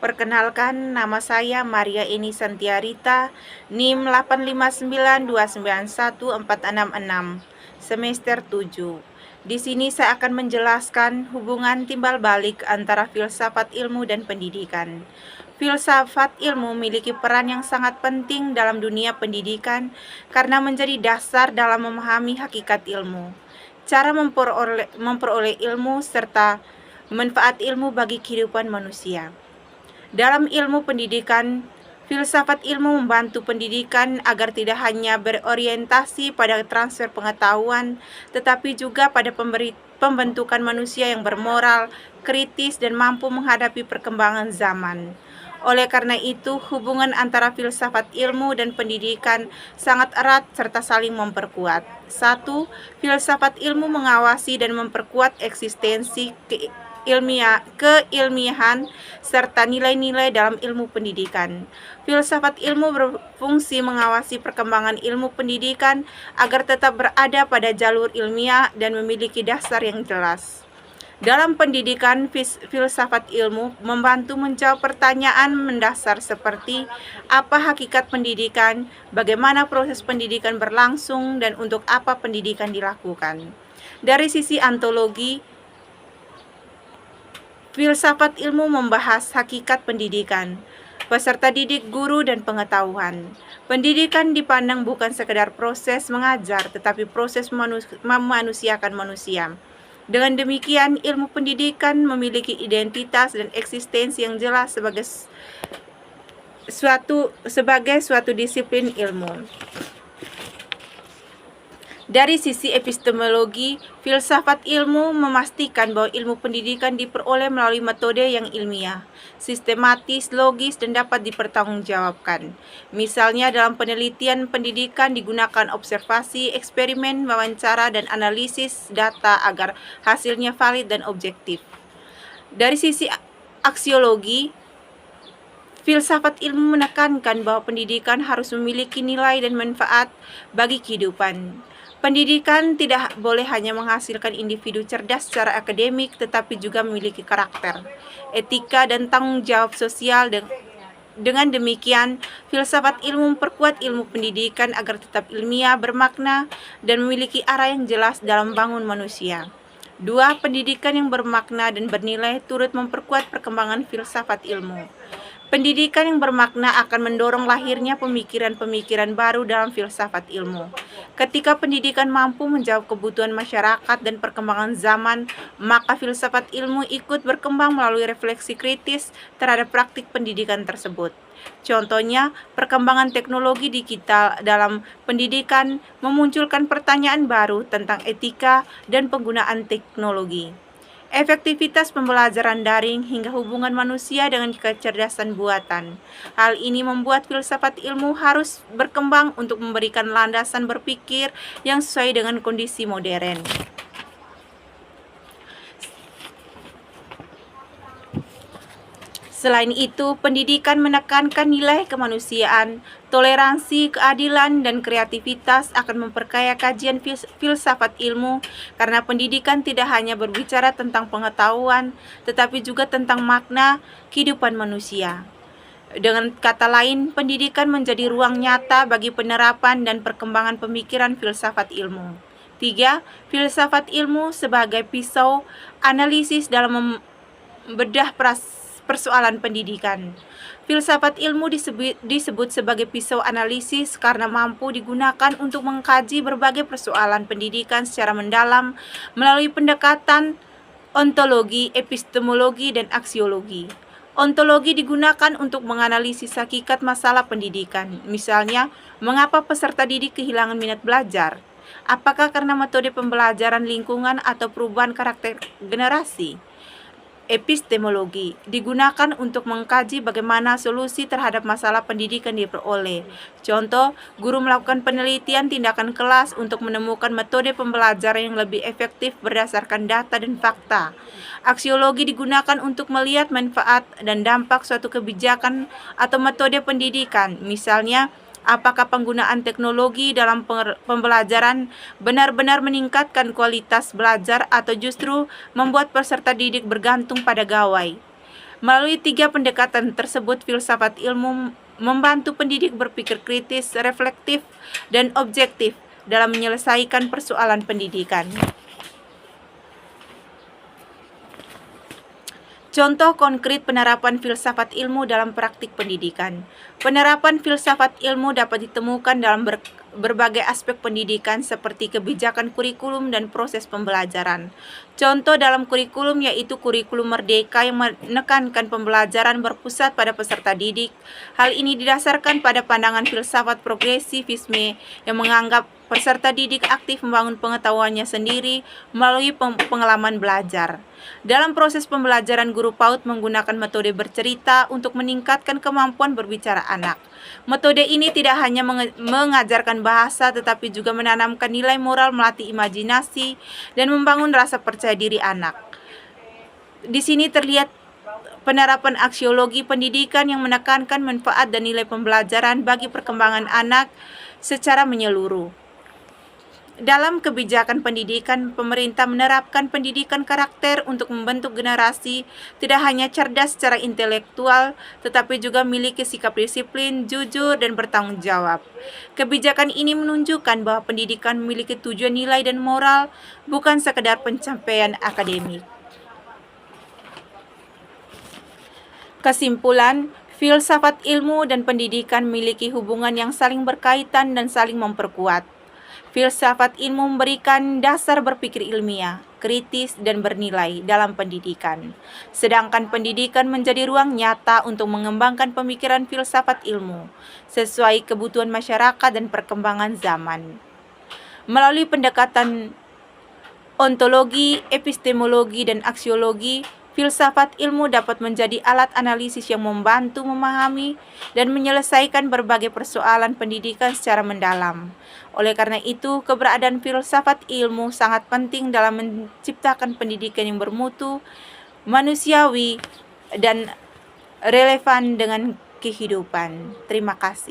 Perkenalkan, nama saya Maria Eni Santiarita, NIM 859291466, semester 7. Di sini saya akan menjelaskan hubungan timbal balik antara filsafat ilmu dan pendidikan. Filsafat ilmu memiliki peran yang sangat penting dalam dunia pendidikan karena menjadi dasar dalam memahami hakikat ilmu, cara memperoleh ilmu, serta manfaat ilmu bagi kehidupan manusia. Dalam ilmu pendidikan, filsafat ilmu membantu pendidikan agar tidak hanya berorientasi pada transfer pengetahuan, tetapi juga pada pembentukan manusia yang bermoral, kritis, dan mampu menghadapi perkembangan zaman. Oleh karena itu, hubungan antara filsafat ilmu dan pendidikan sangat erat serta saling memperkuat. 1. Filsafat ilmu mengawasi dan memperkuat eksistensi keilmiahan serta nilai-nilai dalam ilmu pendidikan. Filsafat ilmu berfungsi mengawasi perkembangan ilmu pendidikan agar tetap berada pada jalur ilmiah dan memiliki dasar yang jelas. Dalam pendidikan, filsafat ilmu membantu menjawab pertanyaan mendasar seperti apa hakikat pendidikan, bagaimana proses pendidikan berlangsung, dan untuk apa pendidikan dilakukan. Dari sisi ontologi, filsafat ilmu membahas hakikat pendidikan, peserta didik, guru, dan pengetahuan. Pendidikan dipandang bukan sekedar proses mengajar, tetapi proses memanusiakan manusia. Dengan demikian, ilmu pendidikan memiliki identitas dan eksistensi yang jelas sebagai suatu disiplin ilmu. Dari sisi epistemologi, filsafat ilmu memastikan bahwa ilmu pendidikan diperoleh melalui metode yang ilmiah, sistematis, logis, dan dapat dipertanggungjawabkan. Misalnya dalam penelitian pendidikan digunakan observasi, eksperimen, wawancara, dan analisis data agar hasilnya valid dan objektif. Dari sisi aksiologi, filsafat ilmu menekankan bahwa pendidikan harus memiliki nilai dan manfaat bagi kehidupan. Pendidikan tidak boleh hanya menghasilkan individu cerdas secara akademik, tetapi juga memiliki karakter, etika, dan tanggung jawab sosial. Dengan demikian, filsafat ilmu memperkuat ilmu pendidikan agar tetap ilmiah, bermakna, dan memiliki arah yang jelas dalam membangun manusia. 2. Pendidikan yang bermakna dan bernilai turut memperkuat perkembangan filsafat ilmu. Pendidikan yang bermakna akan mendorong lahirnya pemikiran-pemikiran baru dalam filsafat ilmu. Ketika pendidikan mampu menjawab kebutuhan masyarakat dan perkembangan zaman, maka filsafat ilmu ikut berkembang melalui refleksi kritis terhadap praktik pendidikan tersebut. Contohnya, perkembangan teknologi digital dalam pendidikan memunculkan pertanyaan baru tentang etika dan penggunaan teknologi, efektivitas pembelajaran daring, hingga hubungan manusia dengan kecerdasan buatan. Hal ini membuat filsafat ilmu harus berkembang untuk memberikan landasan berpikir yang sesuai dengan kondisi modern. Selain itu, pendidikan menekankan nilai kemanusiaan, toleransi, keadilan, dan kreativitas akan memperkaya kajian filsafat ilmu, karena pendidikan tidak hanya berbicara tentang pengetahuan, tetapi juga tentang makna kehidupan manusia. Dengan kata lain, pendidikan menjadi ruang nyata bagi penerapan dan perkembangan pemikiran filsafat ilmu. 3. Filsafat ilmu sebagai pisau analisis dalam membedah persoalan pendidikan. Filsafat ilmu disebut sebagai pisau analisis karena mampu digunakan untuk mengkaji berbagai persoalan pendidikan secara mendalam melalui pendekatan ontologi, epistemologi, dan aksiologi. Ontologi digunakan untuk menganalisis hakikat masalah pendidikan. Misalnya, mengapa peserta didik kehilangan minat belajar? Apakah karena metode pembelajaran lingkungan atau perubahan karakter generasi? Epistemologi digunakan untuk mengkaji bagaimana solusi terhadap masalah pendidikan diperoleh. Contoh, guru melakukan penelitian tindakan kelas untuk menemukan metode pembelajaran yang lebih efektif berdasarkan data dan fakta. Aksiologi digunakan untuk melihat manfaat dan dampak suatu kebijakan atau metode pendidikan. Misalnya, apakah penggunaan teknologi dalam pembelajaran benar-benar meningkatkan kualitas belajar atau justru membuat peserta didik bergantung pada gawai? Melalui 3 pendekatan tersebut, filsafat ilmu membantu pendidik berpikir kritis, reflektif, dan objektif dalam menyelesaikan persoalan pendidikan. Contoh konkret penerapan filsafat ilmu dalam praktik pendidikan. Penerapan filsafat ilmu dapat ditemukan dalam berbagai aspek pendidikan seperti kebijakan kurikulum dan proses pembelajaran. Contoh dalam kurikulum yaitu kurikulum merdeka yang menekankan pembelajaran berpusat pada peserta didik. Hal ini didasarkan pada pandangan filsafat progresivisme yang menganggap peserta didik aktif membangun pengetahuannya sendiri melalui pengalaman belajar. Dalam proses pembelajaran, guru PAUD menggunakan metode bercerita untuk meningkatkan kemampuan berbicara anak. Metode ini tidak hanya mengajarkan bahasa, tetapi juga menanamkan nilai moral, melatih imajinasi, dan membangun rasa percaya diri anak. Di sini terlihat penerapan aksiologi pendidikan yang menekankan manfaat dan nilai pembelajaran bagi perkembangan anak secara menyeluruh. Dalam kebijakan pendidikan, pemerintah menerapkan pendidikan karakter untuk membentuk generasi tidak hanya cerdas secara intelektual, tetapi juga memiliki sikap disiplin, jujur, dan bertanggung jawab. Kebijakan ini menunjukkan bahwa pendidikan memiliki tujuan nilai dan moral, bukan sekedar pencapaian akademik. Kesimpulan, filsafat ilmu dan pendidikan memiliki hubungan yang saling berkaitan dan saling memperkuat. Filsafat ilmu memberikan dasar berpikir ilmiah, kritis, dan bernilai dalam pendidikan. Sedangkan pendidikan menjadi ruang nyata untuk mengembangkan pemikiran filsafat ilmu sesuai kebutuhan masyarakat dan perkembangan zaman. Melalui pendekatan ontologi, epistemologi, dan aksiologi, filsafat ilmu dapat menjadi alat analisis yang membantu memahami dan menyelesaikan berbagai persoalan pendidikan secara mendalam. Oleh karena itu, keberadaan filsafat ilmu sangat penting dalam menciptakan pendidikan yang bermutu, manusiawi, dan relevan dengan kehidupan. Terima kasih.